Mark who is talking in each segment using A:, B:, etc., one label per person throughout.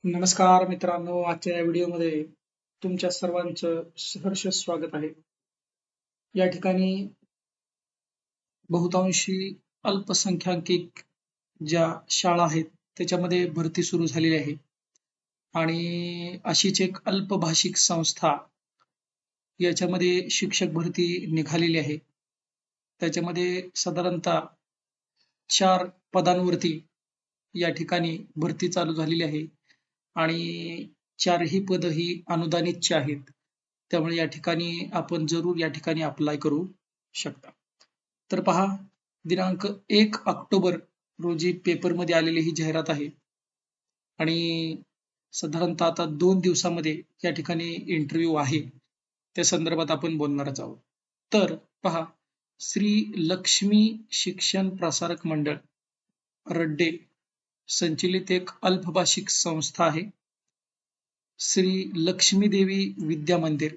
A: नमस्कार मित्रांनो, आजच्या या व्हिडिओमध्ये तुमच्या सर्वांचं सहर्ष स्वागत आहे. या ठिकाणी बहुतांशी अल्पसंख्याकिक ज्या शाळा आहेत त्याच्यामध्ये भरती सुरू झालेली आहे आणि अशीच एक अल्पभाषिक संस्था याच्यामध्ये शिक्षक भरती निघालेली आहे. त्याच्यामध्ये साधारणतः 4 पदांवरती या ठिकाणी भरती चालू झालेली आहे आणि 4ही पद ही अनुदानितची आहेत. त्यामुळे या ठिकाणी आपण जरूर या ठिकाणी अप्लाय करू शकता. तर पहा, दिनांक 1 ऑक्टोबर रोजी पेपरमध्ये आलेली ही जाहिरात आहे आणि साधारणतः आता 2 दिवसामध्ये या ठिकाणी इंटरव्ह्यू आहे. त्या संदर्भात आपण बोलणारच आहोत. तर पहा, श्री लक्ष्मी शिक्षण प्रसारक मंडळ रड्डे संचलित एक अल्पभाषिक संस्था आहे. श्री लक्ष्मी देवी विद्या मंदिर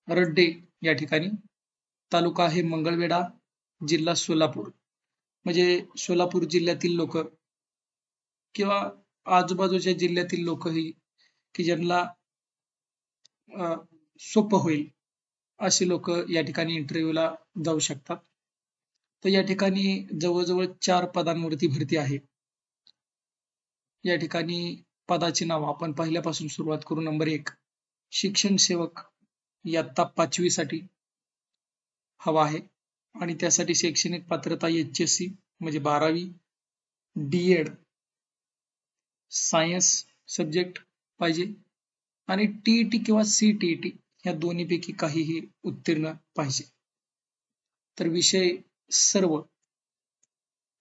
A: रड्डे या ठिकाणी, तालुका आहे मंगळवेढा, जिल्हा सोलापूर. म्हणजे सोलापूर जिल्ह्यातील लोक किंवा आजूबाजूच्या जिल्ह्यातील लोकही की ज्यांना सोपं होईल असे लोक या ठिकाणी इंटरव्ह्यूला जाऊ शकतात. तर या ठिकाणी जवळजवळ 4 पदांवरती भरती आहे. या ठिकाणी पदाचे नाव आपण पहिल्यापासून सुरुवात करू. नंबर 1, शिक्षण सेवक इयत्ता 5वी साठी हवा आहे आणि त्यासाठी शैक्षणिक पात्रता HSC म्हणजे 12वी, D.Ed सायन्स सब्जेक्ट पाहिजे आणि TET किंवा CTET या दोन्हीपैकी काहीही उत्तीर्ण पाहिजे. तर विषय सर्व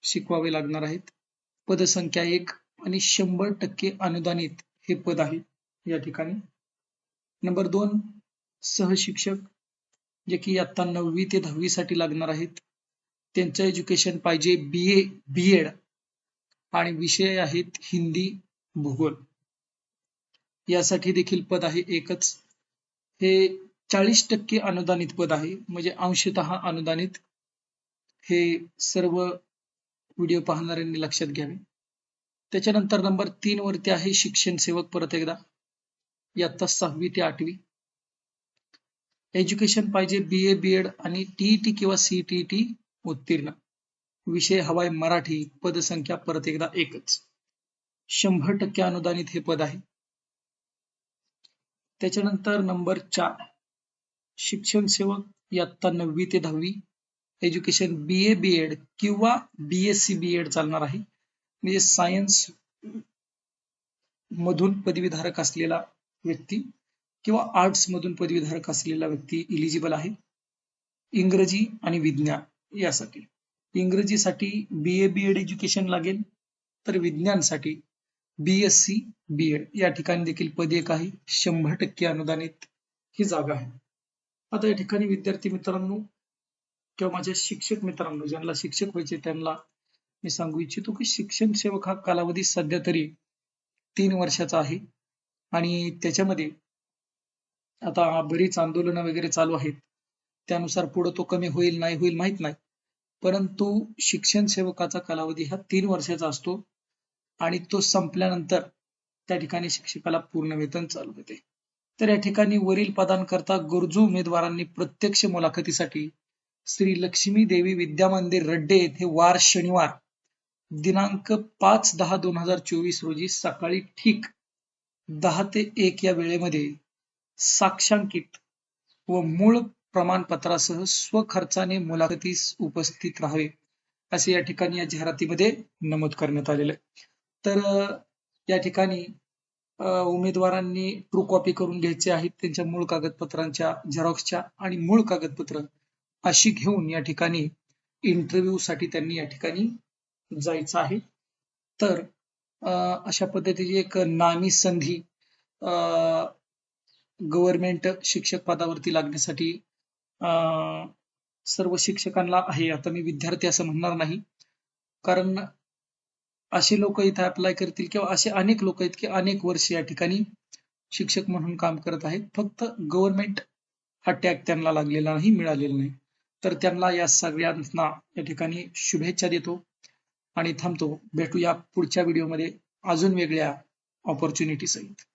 A: शिकवावे लागणार आहेत. पदसंख्या 1 आणि 100% अनुदानित हे पद आहे या ठिकाणी. नंबर 2, सहशिक्षक जे की आता 9वी ते 10वी साठी लागणार आहेत. त्यांचं एज्युकेशन पाहिजे BA B.Ed आणि विषय आहेत हिंदी, भूगोल. यासाठी देखील पद आहे एकच. हे 40% अनुदानित पद आहे, म्हणजे अंशतः अनुदानित. हे सर्व व्हिडिओ पाहणाऱ्यांनी लक्षात घ्यावे. त्याच्यानंतर नंबर 3 वरती आहे शिक्षण सेवक, परत एकदा इयत्ता 6वी ते 8वी. एज्युकेशन पाहिजे BA B.Ed आणि TET किंवा CTET उत्तीर्ण. विषय हवाय मराठी. पदसंख्या परत एकदा एकच. 100% अनुदानित हे पद आहे. त्याच्यानंतर नंबर 4, शिक्षण सेवक इयत्ता 9वी ते 10वी. एज्युकेशन BA B.Ed किंवा BSc B.Ed चालणार आहे. म्हणजे सायन्स मधून पदवीधारक असलेला व्यक्ती किंवा आर्ट्स मधून पदवीधारक असलेला व्यक्ती इलिजिबल आहे. इंग्रजी आणि विज्ञान यासाठी. इंग्रजीसाठी BA B.Ed एज्युकेशन लागेल, तर विज्ञानसाठी BSc B.Ed या ठिकाणी देखील पद एक आहे. 100% अनुदानित ही जागा आहे. आता या ठिकाणी विद्यार्थी मित्रांनो किंवा माझ्या शिक्षक मित्रांनो, ज्यांना शिक्षक व्हायचे त्यांना मी सांगू इच्छितो की शिक्षण सेवक हा कालावधी सध्या तरी 3 वर्षाचा आहे आणि त्याच्यामध्ये आता बरीच आंदोलनं वगैरे चालू आहेत. त्यानुसार पुढे तो कमी होईल नाही होईल माहित नाही, परंतु शिक्षण सेवकाचा कालावधी हा 3 वर्षाचा असतो आणि तो संपल्यानंतर त्या ठिकाणी शिक्षकाला पूर्ण वेतन चालू होते. तर या ठिकाणी वरील पदांकरता गरजू उमेदवारांनी प्रत्यक्ष मुलाखतीसाठी श्री लक्ष्मी देवी विद्या मंदिर रड्डे येथे वार शनिवार दिनांक 5/10/2024 रोजी सकाळी ठीक 10 ते 1 या वेळेमध्ये साक्षांकित व मूळ प्रमाणपत्रासह स्वखर्चाने मुलाखतीस उपस्थित राहावे असे या ठिकाणी या जाहिरातीमध्ये नमूद करण्यात आलेलं आहे. तर या ठिकाणी उमेदवारांनी ट्रू कॉपी करून घ्यायचे आहेत त्यांच्या मूळ कागदपत्रांच्या झेरॉक्सच्या आणि मूळ कागदपत्र अशी घेऊन या ठिकाणी इंटरव्ह्यू साठी त्यांनी या ठिकाणी जायचं आहे. तर अशा पद्धतीची एक नामी संधी गव्हर्नमेंट शिक्षक पदावरती लागण्यासाठी सर्व शिक्षकांना आहे. आता मी विद्यार्थी असं म्हणणार नाही, कारण असे लोक इथे अप्लाय करतील किंवा असे अनेक लोक आहेत की अनेक वर्ष या ठिकाणी शिक्षक म्हणून काम करत आहेत. फक्त गव्हर्नमेंट हा टॅग त्यांना लागलेला नाही, मिळालेला नाही. तर त्यांना या सगळ्यांना या ठिकाणी शुभेच्छा देतो आणि थांबतो. भेटूया पुढच्या व्हिडिओमध्ये अजून वेगळ्या ऑपॉर्च्युनिटी सहित.